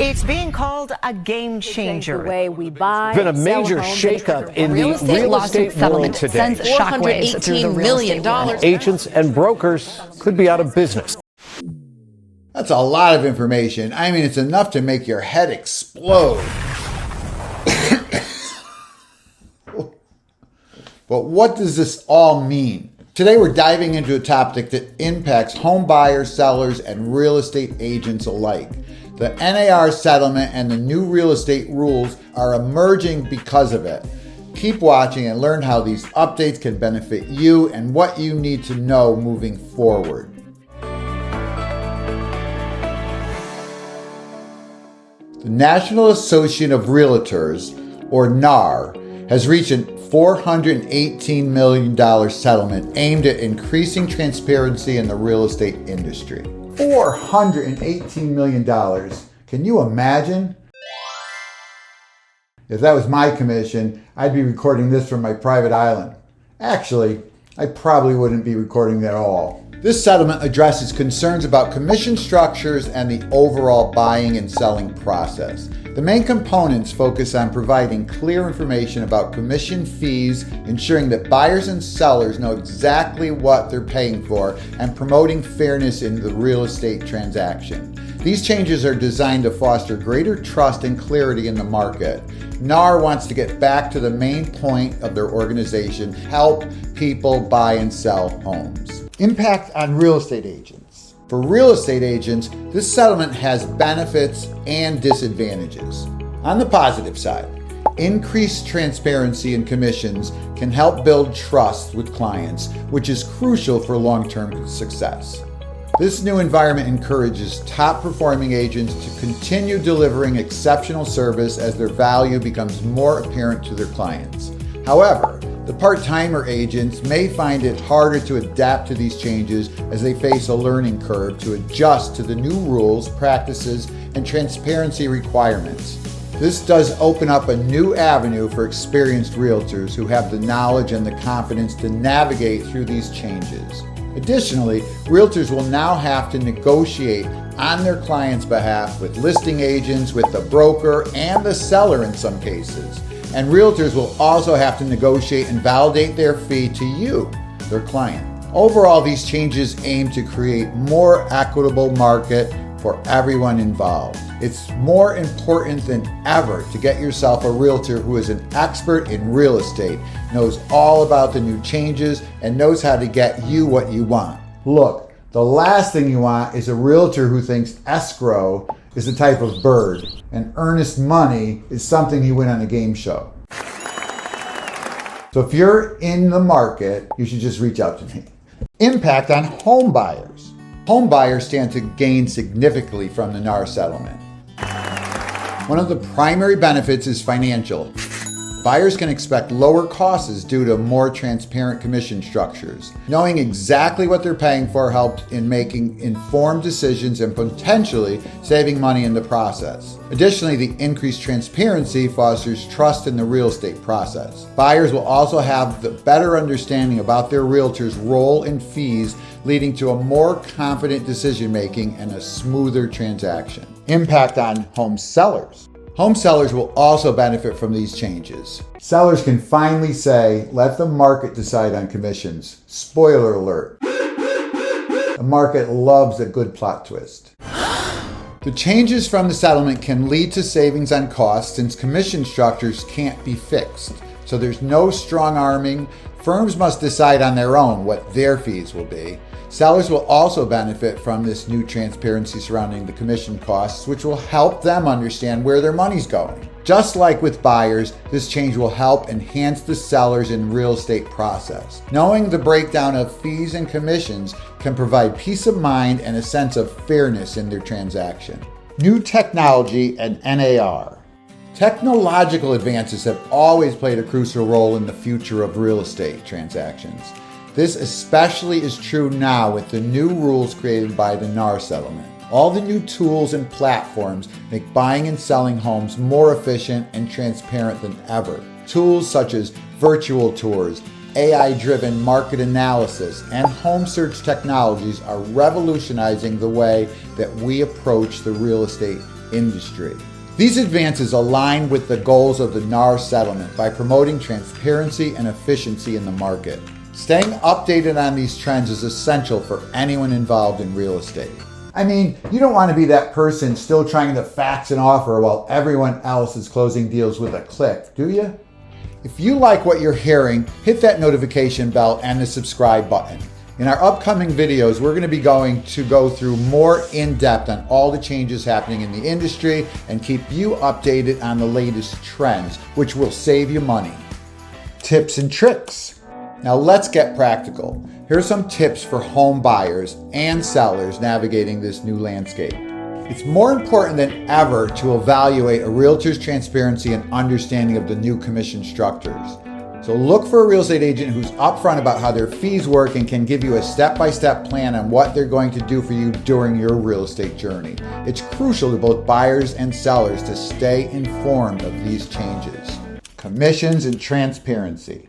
It's being called a game changer. The way we buy, been a major shakeup in the real estate world today. Sends shockwaves through the real estate world. Agents and brokers could be out of business. That's a lot of information. I mean, it's enough to make your head explode. But what does this all mean? Today we're diving into a topic that impacts home buyers, sellers, and real estate agents alike. The NAR settlement and the new real estate rules are emerging because of it. Keep watching and learn how these updates can benefit you and what you need to know moving forward. The National Association of Realtors, or NAR, has reached a $418 million settlement aimed at increasing transparency in the real estate industry. $418 million. Can you imagine? If that was my commission, I'd be recording this from my private island. Actually, I probably wouldn't be recording at all. This settlement addresses concerns about commission structures and the overall buying and selling process. The main components focus on providing clear information about commission fees, ensuring that buyers and sellers know exactly what they're paying for, and promoting fairness in the real estate transaction. These changes are designed to foster greater trust and clarity in the market. NAR wants to get back to the main point of their organization: help people buy and sell homes. Impact on real estate agents. For real estate agents, this settlement has benefits and disadvantages. On the positive side, increased transparency in commissions can help build trust with clients, which is crucial for long-term success. This new environment encourages top-performing agents to continue delivering exceptional service as their value becomes more apparent to their clients. However, the part-timer agents may find it harder to adapt to these changes as they face a learning curve to adjust to the new rules, practices, and transparency requirements. This does open up a new avenue for experienced realtors who have the knowledge and the confidence to navigate through these changes. Additionally, realtors will now have to negotiate on their client's behalf with listing agents, with the broker, and the seller in some cases. And realtors will also have to negotiate and validate their fee to you, their client. Overall, these changes aim to create more equitable market for everyone involved. It's more important than ever to get yourself a realtor who is an expert in real estate, knows all about the new changes, and knows how to get you what you want. Look, the last thing you want is a realtor who thinks escrow is a type of bird and earnest money is something you win on a game show. So if you're in the market, you should just reach out to me. Impact on home buyers. Home buyers stand to gain significantly from the NAR settlement. One of the primary benefits is financial. Buyers can expect lower costs due to more transparent commission structures. Knowing exactly what they're paying for helps in making informed decisions and potentially saving money in the process. Additionally, the increased transparency fosters trust in the real estate process. Buyers will also have the better understanding about their realtor's role and fees, leading to a more confident decision making and a smoother transaction. Impact on home sellers. Home sellers will also benefit from these changes. Sellers can finally say, let the market decide on commissions. Spoiler alert. The market loves a good plot twist. The changes from the settlement can lead to savings on costs since commission structures can't be fixed. So there's no strong arming. Firms must decide on their own what their fees will be. Sellers will also benefit from this new transparency surrounding the commission costs, which will help them understand where their money's going. Just like with buyers, this change will help enhance the sellers and real estate process. Knowing the breakdown of fees and commissions can provide peace of mind and a sense of fairness in their transaction. New technology and NAR. Technological advances have always played a crucial role in the future of real estate transactions. This especially is true now with the new rules created by the NAR settlement. All the new tools and platforms make buying and selling homes more efficient and transparent than ever. Tools such as virtual tours, AI-driven market analysis, and home search technologies are revolutionizing the way that we approach the real estate industry. These advances align with the goals of the NAR settlement by promoting transparency and efficiency in the market. Staying updated on these trends is essential for anyone involved in real estate. I mean, you don't want to be that person still trying to fax an offer while everyone else is closing deals with a click, do you? If you like what you're hearing, hit that notification bell and the subscribe button. In our upcoming videos, we're going to be going through more in-depth on all the changes happening in the industry and keep you updated on the latest trends, which will save you money. Tips and tricks. Now let's get practical. Here are some tips for home buyers and sellers navigating this new landscape. It's more important than ever to evaluate a realtor's transparency and understanding of the new commission structures. So look for a real estate agent who's upfront about how their fees work and can give you a step-by-step plan on what they're going to do for you during your real estate journey. It's crucial to both buyers and sellers to stay informed of these changes. Commissions and transparency.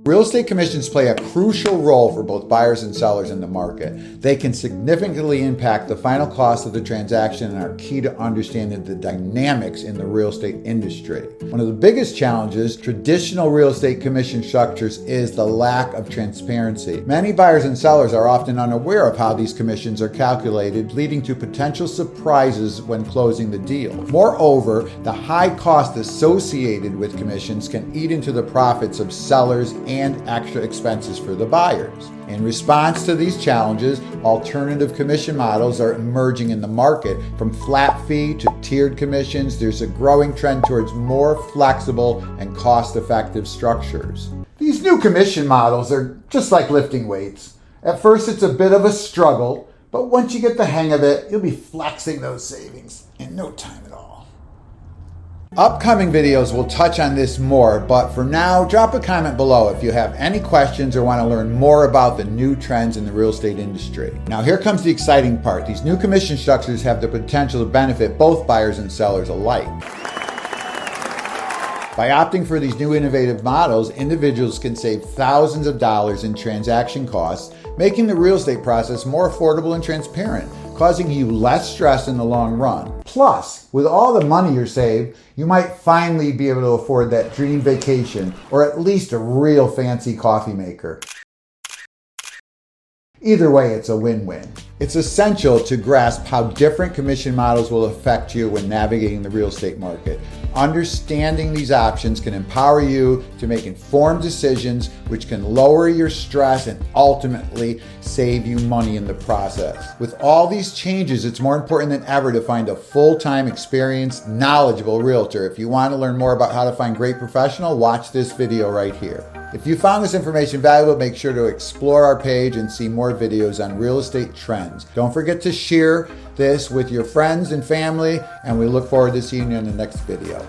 Real estate commissions play a crucial role for both buyers and sellers in the market. They can significantly impact the final cost of the transaction and are key to understanding the dynamics in the real estate industry. One of the biggest challenges traditional real estate commission structures is the lack of transparency. Many buyers and sellers are often unaware of how these commissions are calculated, leading to potential surprises when closing the deal. Moreover, the high cost associated with commissions can eat into the profits of sellers and extra expenses for the buyers. In response to these challenges, alternative commission models are emerging in the market. From flat fee to tiered commissions, there's a growing trend towards more flexible and cost-effective structures. These new commission models are just like lifting weights. At first, it's a bit of a struggle, but once you get the hang of it, you'll be flexing those savings in no time at all. Upcoming videos will touch on this more, but for now, drop a comment below if you have any questions or want to learn more about the new trends in the real estate industry. Now here comes the exciting part. These new commission structures have the potential to benefit both buyers and sellers alike. By opting for these new innovative models, individuals can save thousands of dollars in transaction costs, making the real estate process more affordable and transparent, causing you less stress in the long run. Plus, with all the money you're saved, you might finally be able to afford that dream vacation or at least a real fancy coffee maker. Either way, it's a win-win. It's essential to grasp how different commission models will affect you when navigating the real estate market. Understanding these options can empower you to make informed decisions, which can lower your stress and ultimately save you money in the process. With all these changes, it's more important than ever to find a full-time, experienced, knowledgeable realtor. If you want to learn more about how to find a great professional, watch this video right here. If you found this information valuable, make sure to explore our page and see more videos on real estate trends. Don't forget to share this with your friends and family, and we look forward to seeing you in the next video.